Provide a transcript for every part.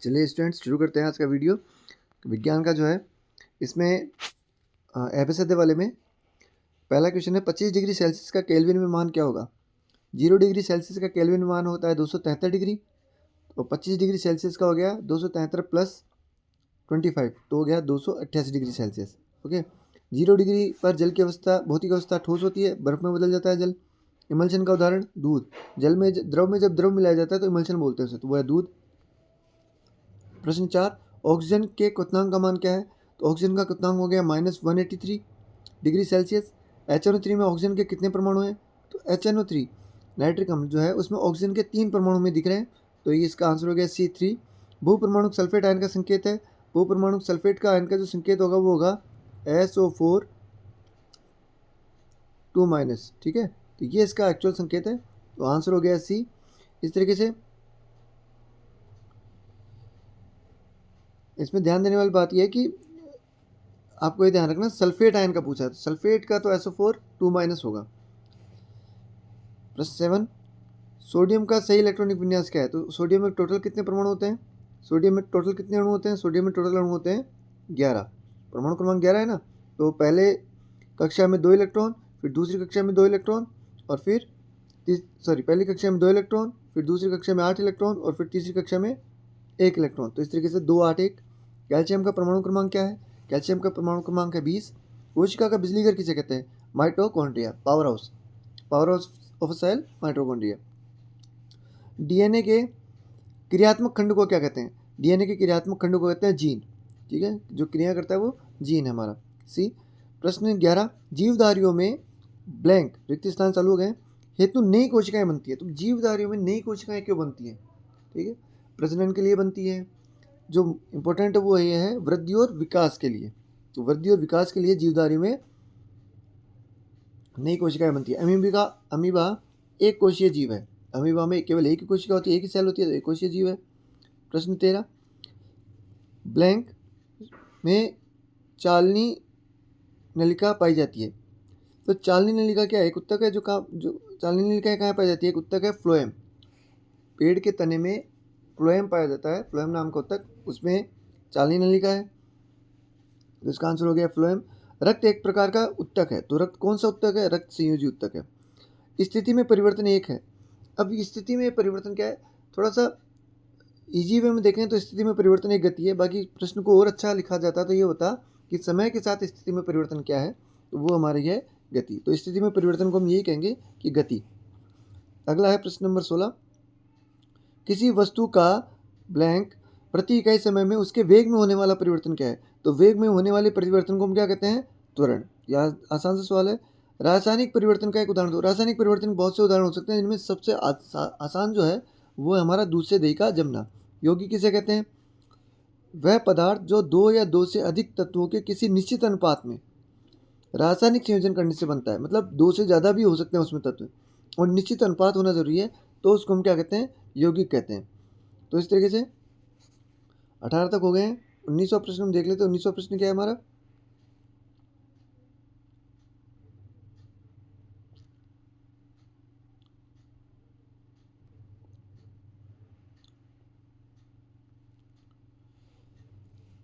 चलिए स्टूडेंट्स शुरू करते हैं आज का वीडियो। विज्ञान का जो है इसमें एफएसएसए वाले में पहला क्वेश्चन है 25 डिग्री सेल्सियस का केल्विन में मान क्या होगा। 0 डिग्री सेल्सियस का केल्विन में मान होता है 273 डिग्री, और 25 डिग्री सेल्सियस का हो गया 273 प्लस 25 तो हो गया 288 डिग्री सेल्सियस। ओके, 0 डिग्री पर जल की अवस्था भौतिक अवस्था ठोस होती है, बर्फ में बदल जाता है जल। इमल्शन का उदाहरण दूध। जल में द्रव में जब द्रव मिलाया जाता है तो इमल्शन बोलते हैं उसे, तो वो है दूध। प्रश्न 4, ऑक्सीजन के क्वथनांक का मान क्या है। तो ऑक्सीजन का क्वथनांक हो गया -183 डिग्री सेल्सियस। HNO3 में ऑक्सीजन के कितने परमाणु हैं। तो HNO3 नाइट्रिक अम्ल जो है उसमें ऑक्सीजन के 3 परमाणु में दिख रहे हैं, तो ये इसका आंसर हो गया C3। बहुपरमाणुक सल्फेट आयन का संकेत है। बहुपरमाणुक सल्फेट का आयन का जो संकेत होगा वो होगा SO4 2-। ठीक है, तो ये इसका एक्चुअल संकेत है, तो आंसर हो गया C। इस तरीके से इसमें ध्यान देने वाली बात यह है कि आपको ये ध्यान रखना सल्फेट आयन का पूछा है, तो सल्फेट का तो SO4 2- होगा। प्रश्न 7, सोडियम का सही इलेक्ट्रॉनिक विन्यास क्या है। तो सोडियम में टोटल कितने परमाणु होते हैं। सोडियम में टोटल कितने अणु होते हैं। सोडियम में टोटल अणु होते हैं 11। परमाणु क्रमांक 11 है ना, तो पहले कक्षा में 2 इलेक्ट्रॉन, फिर दूसरी कक्षा में 2 इलेक्ट्रॉन, और फिर पहली कक्षा में 2 इलेक्ट्रॉन, फिर दूसरी कक्षा में 8 इलेक्ट्रॉन, और फिर तीसरी कक्षा में 1 इलेक्ट्रॉन। तो इस तरीके से 2 8 1। कैल्शियम का परमाणु क्रमांक क्या है। कैल्शियम का परमाणु क्रमांक है 20। कोशिका का बिजली घर किसे कहते हैं। Mitochondria, power house of a cell mitochondria. DNA के क्रियात्मक खंड को क्या कहते हैं। डीएनए के क्रियात्मक खंड को कहते हैं जीन। ठीक है, जो क्रिया करता है वो जीन है हमारा। सी। प्रश्न 11, जीवधारियों में ब्लैंक रिक्त स्थान चालू हो गए हेतु नई कोशिकाएं बनती है। तो जीवधारियों में नई कोशिकाएं क्यों बनती हैं। ठीक है, प्रजनन के लिए बनती है। जो इम्पोर्टेंट है वो ये है वृद्धि और विकास के लिए। तो वृद्धि और विकास के लिए जीवधारी में नई कोशिकाएं बनती है। अमीबा एक कोशीय जीव है। अमीबा में केवल एक ही कोशिका होती है, एक ही सेल होती है, तो एक कोशीय जीव है। प्रश्न 13, ब्लैंक में चालनी नलिका पाई जाती है। तो चालनी नलिका क्या है। एक उत्तक है जो चालनी नलिका कहाँ पाई जाती है। एक उत्तक है फ्लोएम। पेड़ के तने में फ्लोएम पाया जाता है, फ्लोएम नाम का उत्तक, उसमें चालनी नलिका है, तो इसका आंसर हो गया फ्लोएम। रक्त एक प्रकार का उत्तक है, तो रक्त कौन सा उत्तक है। रक्त संयोजी उत्तक है। स्थिति में परिवर्तन एक है। अब स्थिति में परिवर्तन क्या है, थोड़ा सा इजी वे में देखें तो स्थिति में परिवर्तन एक गति है। बाकी प्रश्न को और अच्छा लिखा जाता तो ये होता कि समय के साथ स्थिति में परिवर्तन क्या है, तो वो हमारी है गति। तो स्थिति में परिवर्तन को हम यही कहेंगे कि गति। अगला है प्रश्न नंबर 16, किसी वस्तु का ब्लैंक प्रति इकाई समय में उसके वेग में होने वाला परिवर्तन क्या है। तो वेग में होने वाले परिवर्तन को हम क्या कहते हैं, त्वरण। यह आसान सा सवाल है। रासायनिक परिवर्तन का एक उदाहरण दो। रासायनिक परिवर्तन बहुत से उदाहरण हो सकते हैं, जिनमें सबसे आसान जो है वो है हमारा दूध से दही का जमना। यौगिक किसे कहते हैं। वह पदार्थ जो 2 या 2 से अधिक तत्वों के किसी निश्चित अनुपात में रासायनिक संयोजन करने से बनता है। मतलब 2 से ज़्यादा भी हो सकते हैं उसमें तत्व, और निश्चित अनुपात होना जरूरी है, तो उसको हम क्या कहते हैं, यौगिक कहते हैं। तो इस तरीके से 18 तक हो गए हैं। 19वां प्रश्न हम देख लेते हैं। 19वां प्रश्न क्या है हमारा।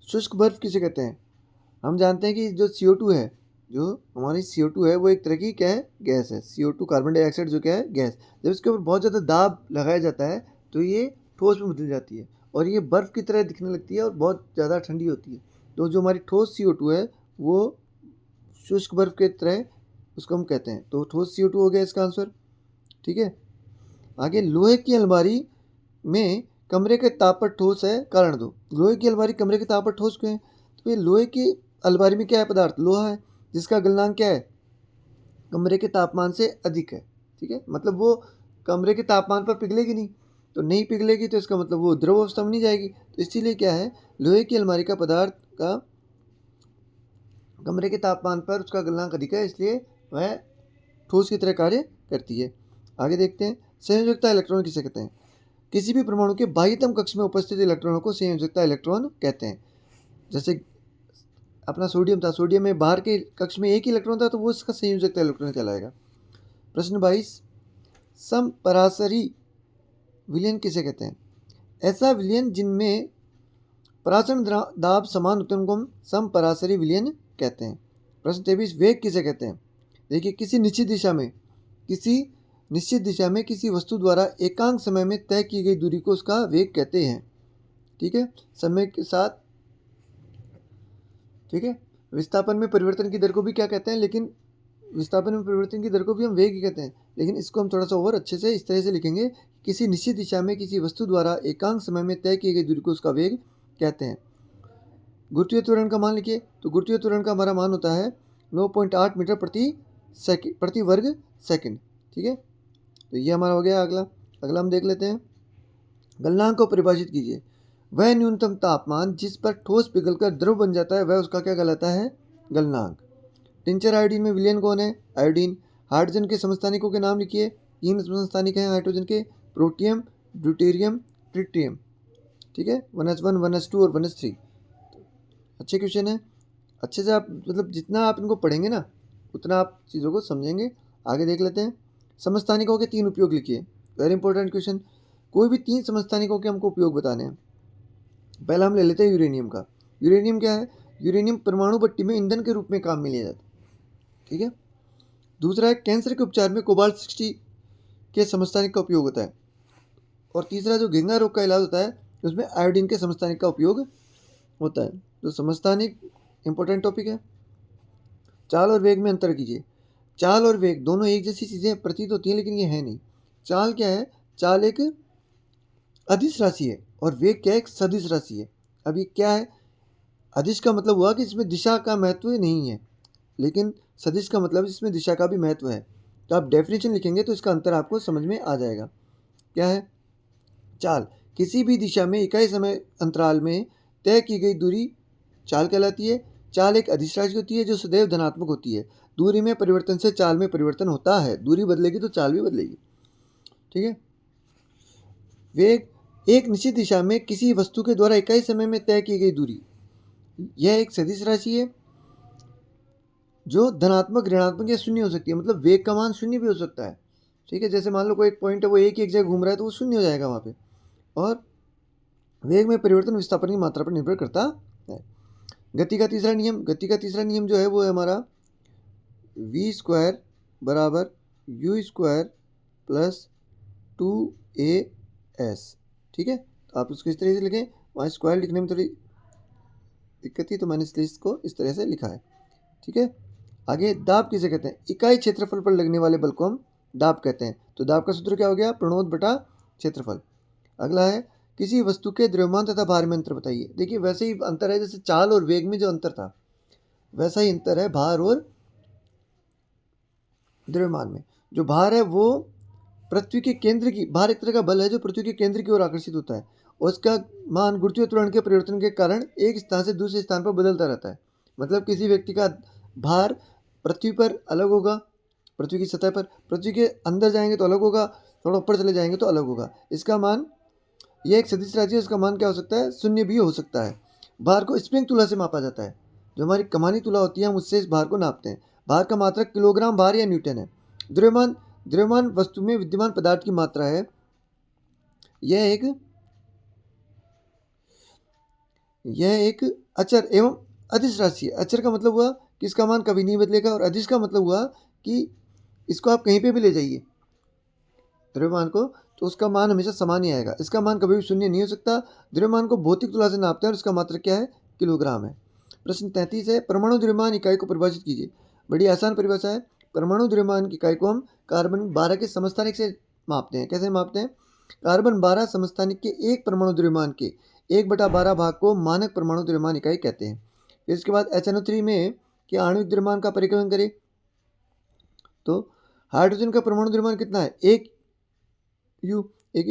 शुष्क बर्फ किसे कहते हैं। हम जानते हैं कि जो CO2 है, जो हमारी CO2 है, वो एक तरह की क्या है, गैस है। CO2 कार्बन डाइऑक्साइड जो क्या है, गैस। जब इसके ऊपर बहुत ज़्यादा दाब लगाया जाता है तो ये ठोस में बदल जाती है, और ये बर्फ़ की तरह दिखने लगती है और बहुत ज़्यादा ठंडी होती है। तो जो हमारी ठोस CO2 है वो शुष्क बर्फ के तरह उसको हम कहते हैं। तो ठोस CO2 हो गया इसका आंसर। ठीक है, आगे लोहे की अलमारी में कमरे के ताप पर ठोस है, कारण दो। लोहे की अलमारी कमरे के ताप पर ठोस क्यों है। तो ये लोहे की अलमारी में क्या है, पदार्थ लोहा है, जिसका गलनांक क्या है, कमरे के तापमान से अधिक है। ठीक है, मतलब वो कमरे के तापमान पर पिघलेगी नहीं, तो नहीं पिघलेगी तो इसका मतलब वो द्रव अवस्था में नहीं जाएगी। तो इसीलिए क्या है, लोहे की अलमारी का पदार्थ का कमरे के तापमान पर उसका गलनांक अधिक है, इसलिए वह ठोस की तरह कार्य करती है। आगे देखते हैं, संयोजकता इलेक्ट्रॉन किसे कहते हैं। किसी भी परमाणु के बाह्यतम कक्ष में उपस्थित इलेक्ट्रॉनों को संयोजकता इलेक्ट्रॉन कहते हैं। जैसे अपना सोडियम था, सोडियम में बाहर के कक्ष में एक ही इलेक्ट्रॉन था, तो वो इसका संयोजकता इलेक्ट्रॉन कहलाएगा। प्रश्न 22, समपरासरी विलयन किसे कहते हैं। ऐसा विलयन जिनमें परासरण दाब समान उत्तरण को हम समपरासरी विलयन कहते हैं। प्रश्न 23, वेग किसे कहते हैं? देखिए, किसी निश्चित दिशा में किसी वस्तु द्वारा एकांक समय में तय की गई दूरी को उसका वेग कहते हैं। ठीक है, समय के साथ, ठीक है, विस्थापन में परिवर्तन की दर को भी क्या कहते हैं, लेकिन विस्थापन में परिवर्तन की दर को भी हम वेग ही कहते हैं, लेकिन इसको हम थोड़ा सा और अच्छे से इस तरह से लिखेंगे, किसी निश्चित दिशा में किसी वस्तु द्वारा एकांक समय में तय की गई दूरी को उसका वेग कहते हैं। गुरुत्वीय त्वरण का मान लिखिए, तो गुरुत्वीय त्वरण का हमारा मान होता है 9.8 मीटर प्रति वर्ग सेकंड। ठीक है, तो ये हमारा हो गया। अगला हम देख लेते हैं, गलनांक को परिभाषित कीजिए। वह न्यूनतम तापमान जिस पर ठोस पिघलकर द्रव बन जाता है, वह उसका क्या कहलाता है? गलनांक। टिंचर आयोडीन में विलयन कौन है? आयोडीन। हाइड्रोजन के समस्थानिकों के नाम लिखिए। 3 समस्थानिक हैं हाइड्रोजन के, प्रोटियम, ड्यूटेरियम, ट्रिटियम। ठीक है, 1s1, 1s2 और 1s3। अच्छे क्वेश्चन है, अच्छे से आप मतलब जितना आप इनको पढ़ेंगे ना उतना आप चीज़ों को समझेंगे। आगे देख लेते हैं, समस्थानिकों के 3 उपयोग लिखिए। वेरी इंपॉर्टेंट क्वेश्चन, कोई भी 3 समस्थानिकों के हमको उपयोग बताने हैं। पहला हम ले लेते हैं यूरेनियम का। यूरेनियम क्या है? यूरेनियम परमाणु भट्टी में ईंधन के रूप में काम में लिया जाता है। ठीक है, दूसरा है कैंसर के उपचार में कोबाल्ट 60 के समस्थानिक का उपयोग होता है। और तीसरा जो घेंगा रोग का इलाज होता है उसमें आयोडीन के समस्थानिक का उपयोग होता है। तो समस्थानिक इंपॉर्टेंट टॉपिक है। चाल और वेग में अंतर कीजिए। चाल और वेग दोनों एक जैसी चीज़ें प्रतीत होती हैं, लेकिन ये है नहीं। चाल क्या है? चाल एक अदिश राशि है और वेग क्या है? एक सदिश राशि है। अब ये क्या है? अदिश का मतलब हुआ कि इसमें दिशा का महत्व नहीं है, लेकिन सदिश का मतलब इसमें दिशा का भी महत्व है। तो आप डेफिनेशन लिखेंगे तो इसका अंतर आपको समझ में आ जाएगा। क्या है? चाल किसी भी दिशा में इकाई समय अंतराल में तय की गई दूरी चाल कहलाती है। चाल एक अदिश राशि होती है जो सदैव धनात्मक होती है। दूरी में परिवर्तन से चाल में परिवर्तन होता है। दूरी बदलेगी तो चाल भी बदलेगी। ठीक है, वेग एक निश्चित दिशा में किसी वस्तु के द्वारा इकाई समय में तय की गई दूरी, यह एक सदिश राशि है जो धनात्मक, ऋणात्मक या शून्य हो सकती है। मतलब वेग का मान शून्य भी हो सकता है। ठीक है, जैसे मान लो कोई एक पॉइंट है वो एक जगह घूम रहा है तो वो शून्य हो जाएगा वहाँ पे। और वेग में परिवर्तन विस्थापन की मात्रा पर निर्भर करता है। गति का तीसरा नियम जो है वो है हमारा v² बराबर u² प्लस 2as। ठीक है, तो आप उसको इस तरह से लिखें। वहाँ स्क्वायर लिखने में थोड़ी दिक्कत थी तो मैंने इसलिए इसको इस तरह से लिखा है। ठीक है, आगे दाब किसे कहते हैं? इकाई क्षेत्रफल पर लगने वाले बल को हम दाब कहते हैं। तो दाब का सूत्र क्या हो गया? प्रणोद बटा क्षेत्रफल। अगला है किसी वस्तु के द्रव्यमान तथा भार में अंतर बताइए। देखिए, वैसे ही अंतर है जैसे चाल और वेग में जो अंतर था वैसा ही अंतर है भार और द्रव्यमान में। जो भार है वो पृथ्वी के केंद्र की, भार एक तरह का बल है जो पृथ्वी के केंद्र की ओर आकर्षित होता है और उसका मान गुरुत्वीय त्वरण के परिवर्तन के कारण एक स्थान से दूसरे स्थान पर बदलता रहता है। मतलब किसी व्यक्ति का भार पृथ्वी पर अलग होगा, पृथ्वी की सतह पर, पृथ्वी के अंदर जाएंगे तो अलग होगा, थोड़ा ऊपर चले जाएंगे तो अलग होगा। इसका मान, यह एक सदिश राशि है, इसका मान क्या हो सकता है? शून्य भी हो सकता है। भार को स्प्रिंग तुला से मापा जाता है। जो हमारी कमानी तुला होती है हम उससे इस भार को नापते हैं। भार का मात्रक किलोग्राम भार या न्यूटन है। द्रव्यमान वस्तु में विद्यमान पदार्थ की मात्रा है। यह एक अचर एवं अदिश राशि है। अचर का मतलब हुआ कि इसका मान कभी नहीं बदलेगा और अदिश का मतलब हुआ कि इसको आप कहीं पे भी ले जाइए द्रव्यमान को तो उसका मान हमेशा समान ही आएगा। इसका मान कभी भी शून्य नहीं हो सकता। द्रव्यमान को भौतिक तुला से नापते हैं और इसका मात्रक क्या है? किलोग्राम है। प्रश्न 33 है, परमाणु द्रव्यमान इकाई को परिभाषित कीजिए। बड़ी आसान परिभाषा है। परमाणु द्रव्यमान की इकाई को हम कार्बन 12 के समस्थानिक से मापते हैं। कैसे मापते हैं? कार्बन 12 समस्थानिक के एक परमाणु द्रव्यमान के 1/12 भाग को मानक परमाणु द्रव्यमान इकाई कहते हैं। फिर इसके बाद HNO3 में कि आणविक द्रव्यमान का परिकलन करें तो हाइड्रोजन का परमाणु द्रव्यमान कितना है? 1 U। एक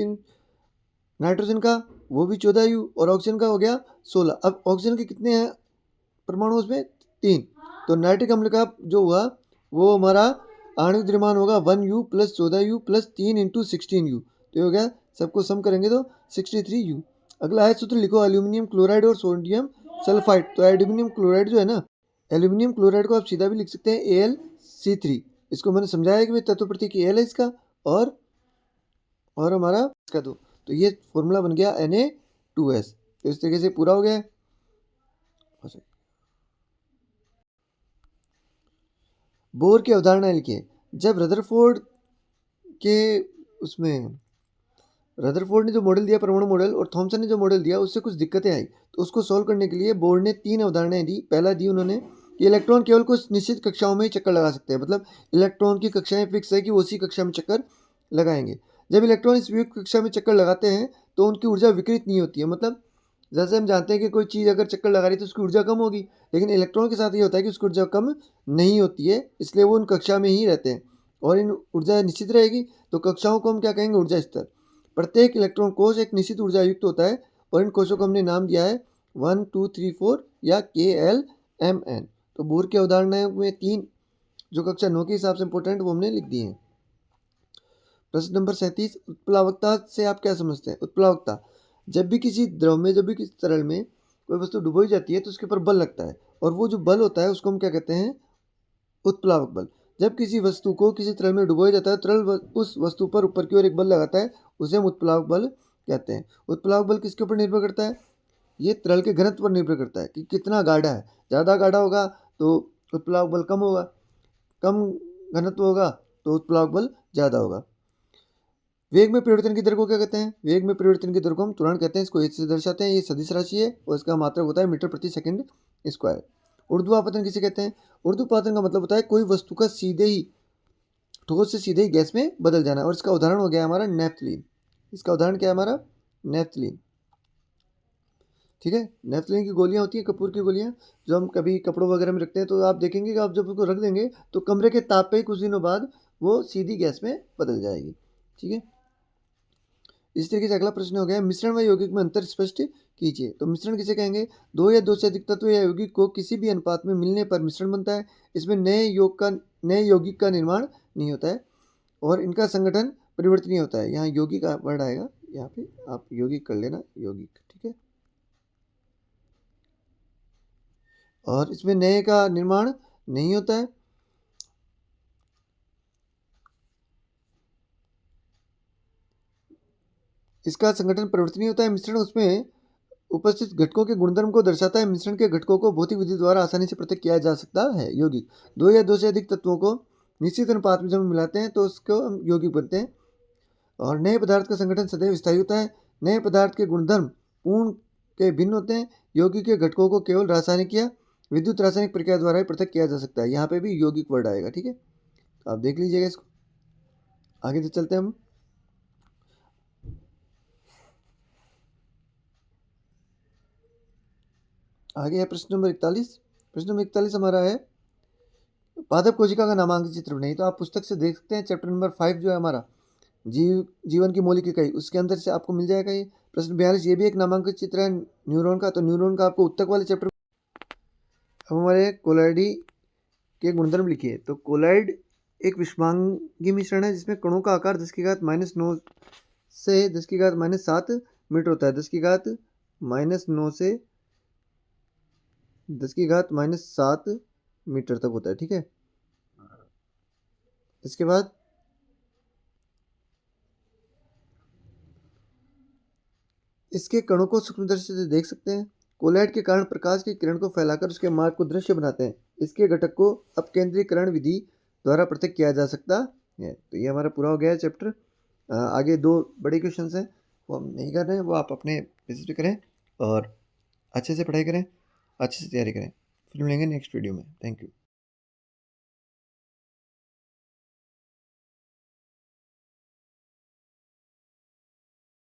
नाइट्रोजन का वो भी 14 U और ऑक्सीजन का हो गया 16। अब ऑक्सीजन के कितने हैं परमाणु? उसमें 3। तो नाइट्रिक अम्ल का जो हुआ वो हमारा आणविक द्रव्यमान होगा 1U plus 14U plus 3 × 16U। तो हो गया, सबको सम करेंगे तो 63U। अगला है सूत्र लिखो, एल्यूमिनियम क्लोराइड और सोडियम सल्फाइड। तो एल्यूमिनियम क्लोराइड जो है ना, एल्यूमिनियम क्लोराइड को आप सीधा भी लिख सकते हैं AlC3। इसको मैंने समझाया कि तत्व प्रतीक Al है इसका और हमारा इसका 2। तो ये फॉर्मूला बन गया Na2S। तो इस तरीके से पूरा हो गया है। बोर की अवधारणा लिखिए। जब रदरफोर्ड के उसमें रदरफोर्ड ने जो मॉडल दिया परमाणु मॉडल और थॉमसन ने जो मॉडल दिया उससे कुछ दिक्कतें आई, तो उसको सॉल्व करने के लिए बोर्ड ने 3 अवधारणाएं दी। पहला दी उन्होंने कि इलेक्ट्रॉन केवल कुछ निश्चित कक्षाओं में ही चक्कर लगा सकते हैं, मतलब इलेक्ट्रॉन की कक्षाएं फिक्स है कि वो उसी कक्षा में चक्कर लगाएंगे। जब इलेक्ट्रॉन इस वियुक्त कक्षा में चक्कर लगाते हैं तो उनकी ऊर्जा विकृत नहीं होती है, मतलब जैसे हम जानते हैं कि कोई चीज़ अगर चक्कर लगा रही है तो उसकी ऊर्जा कम होगी, लेकिन इलेक्ट्रॉन के साथ ये होता है कि उसकी ऊर्जा कम नहीं होती है, इसलिए वो उन कक्षा में ही रहते हैं और इन ऊर्जा निश्चित रहेगी। तो कक्षाओं को हम क्या कहेंगे? ऊर्जा स्तर। प्रत्येक इलेक्ट्रॉन कोश एक निश्चित ऊर्जा युक्त होता है और इन कोशों को हमने नाम दिया है 1, 2, 3, 4 या KLMN। तो बोर की अवधारणाएं में 3 जो कक्षा 9 के हिसाब से इंपॉर्टेंट वो हमने लिख दिए हैं। प्रश्न नंबर 37, उत्प्लावकता से आप क्या समझते हैं? उत्प्लावकता, जब भी किसी द्रव में, जब भी किसी तरल में कोई वस्तु डुबोई जाती है तो उसके ऊपर बल लगता है और वो जो बल होता है उसको हम क्या कहते हैं? उत्प्लावक बल। जब किसी वस्तु को किसी तरल में डुबोया जाता है, तरल उस वस्तु पर ऊपर की ओर एक बल लगाता है, उसे हम उत्प्लावक बल कहते हैं। उत्प्लावक बल किसके ऊपर निर्भर करता है? ये तरल के घनत्व पर निर्भर करता है कि कितना गाढ़ा है। ज़्यादा गाढ़ा होगा तो उत्प्लावक बल कम होगा, कम घनत्व होगा तो उत्प्लावक बल ज़्यादा होगा। वेग में परिवर्तन की दर को क्या कहते हैं? वेग में परिवर्तन की दर को हम त्वरण कहते हैं। इसको h से दर्शाते हैं। ये सदिश राशि है और इसका मात्रक होता है मीटर प्रति सेकंड स्क्वायर। ऊर्ध्वापतन किसे कहते हैं? ऊर्ध्वापतन का मतलब होता है कोई वस्तु का सीधे ही ठोस से सीधे ही गैस में बदल जाना, और इसका उदाहरण हो गया हमारा नेफ्थलीन। इसका उदाहरण क्या है हमारा? नेफ्थलीन। ठीक है, नेफ्थलीन की गोलियां होती हैं, कपूर की गोलियां, जो हम कभी कपड़ों वगैरह में रखते हैं, तो आप देखेंगे कि आप जब उसको रख देंगे तो कमरे के ताप पे ही कुछ दिनों बाद वो सीधी गैस में बदल जाएगी। ठीक है, इस तरीके से अगला प्रश्न हो गया, मिश्रण व यौगिक में अंतर स्पष्ट कीजिए। तो मिश्रण किसे कहेंगे? दो या दो से अधिक तत्व या यौगिक को किसी भी अनुपात में मिलने पर मिश्रण बनता है। इसमें नए यौगिक का निर्माण नहीं होता है और इनका संगठन परिवर्तनीय होता है। यहाँ यौगिक का वर्ड आएगा, यहाँ पे आप यौगिक कर लेना, यौगिक। ठीक है, और इसमें नए का निर्माण नहीं होता है। इसका संगठन परिवर्तनीय होता है। मिश्रण उसमें उपस्थित घटकों के गुणधर्म को दर्शाता है। मिश्रण के घटकों को भौतिक विधि द्वारा आसानी से पृथक किया जा सकता है। यौगिक, दो या दो से अधिक तत्वों को निश्चित अनुपात में जब हम मिलाते हैं तो उसको हम यौगिक बनते हैं। और नए पदार्थ का संगठन सदैव स्थायी होता है। नए पदार्थ के गुणधर्म पूर्ण के भिन्न होते हैं। यौगिक के घटकों को केवल रासायनिक या विद्युत रासायनिक प्रक्रिया द्वारा ही पृथक किया जा सकता है। यहाँ पे भी यौगिक वर्ड आएगा। ठीक है, तो आप देख लीजिएगा इसको। आगे से चलते हैं हम। आगे है प्रश्न नंबर 41। प्रश्न नंबर 41 हमारा है, पादप कोशिका का नामांकित चित्र बनाइए। तो आप पुस्तक से देख सकते हैं, चैप्टर नंबर 5 जो है हमारा जीवन की मौलिक इकाई, उसके अंदर से आपको मिल जाएगा ये। प्रश्न 42, ये भी एक नामांकित चित्र है न्यूरॉन का। तो न्यूरॉन का आपको उत्तक वाले चैप्टर। अब हमारे कोलाइडी के गुणधर्म लिखिए। तो कोलाइड एक विषमांगी मिश्रण है जिसमें कणों का आकार 10⁻⁹ से 10⁻⁷ मीटर होता है। 10⁻⁹ से 10⁻⁷ मीटर तक होता है। ठीक है, इसके बाद इसके कणों को सूक्ष्मदर्शी से देख सकते हैं। कोलाइड के कारण प्रकाश की किरण को फैलाकर उसके मार्ग को दृश्य बनाते हैं। इसके घटक को अपकेंद्रीकरण विधि द्वारा पृथक किया जा सकता है। तो ये हमारा पूरा हो गया है चैप्टर। आगे 2 बड़े क्वेश्चन हैं, वो हम नहीं कर रहे हैं, वो आप अपने बेसिस पे करें और अच्छे से पढ़ाई करें, अच्छे से तैयारी करें। फिर मिलेंगे नेक्स्ट वीडियो में। Thank you.